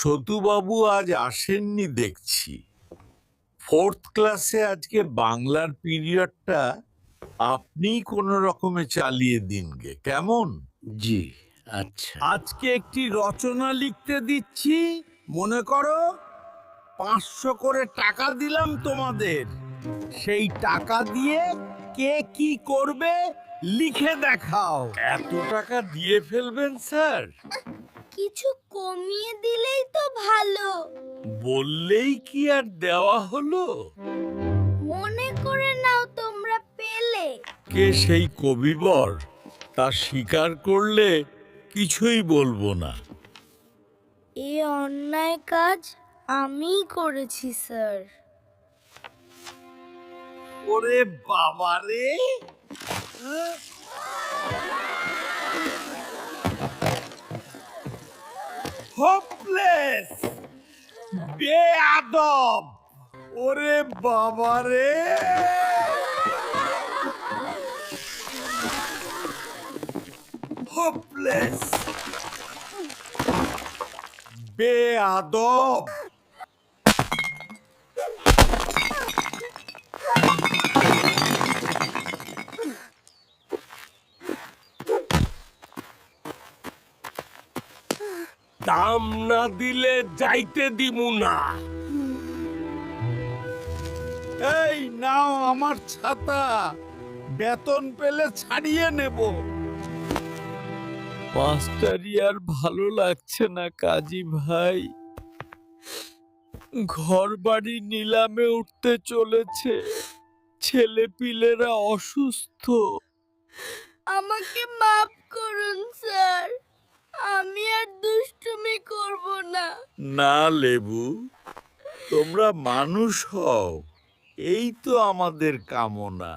সতুবাবু আজ আসেননি দেখছি। ফোর্থ ক্লাসে আজকে বাংলার পিরিয়ডটা আপনি কোনো রকমে চালিয়ে দিন গে, কেমন? জি, আচ্ছা। আজকে একটি রচনা লিখতে দিচ্ছি, মনে করো 500 করে টাকা দিলাম তোমাদের। সেই টাকা দিয়ে কে কি করবে লিখে দেখাও। এত টাকা দিয়ে ফেলবেন স্যার? কিছু কমিয়ে দিলেই তো ভালো। বললেই কি আর দেওয়া হলো? মনে করে নাও তোমরা পেলে। কে সেই কবিবর, তা স্বীকার করলে কিছুই বলবো না। এ অন্যায় কাজ আমিই করেছি স্যার। ওরে বাবা রে! হোপলেস, বেয়াদব! ওরে বাবা রে! হোপলেস, বেয়াদব! দাম না দিলে যাইতে দিমু না। এই নাও আমার ছাতা, বেতন পেলে ছাড়িয়ে নেব। মাস্টারি আর ভালো লাগছে না কাজী ভাই। ঘর বাড়ি নিলামে উঠতে চলেছে, ছেলে পিলেরা অসুস্থ। আমাকে মাফ করুন স্যার, আমি আর দুষ্টুমি করব না। না লেবু, তোমরা মানুষ হও, এই তো আমাদের কামনা।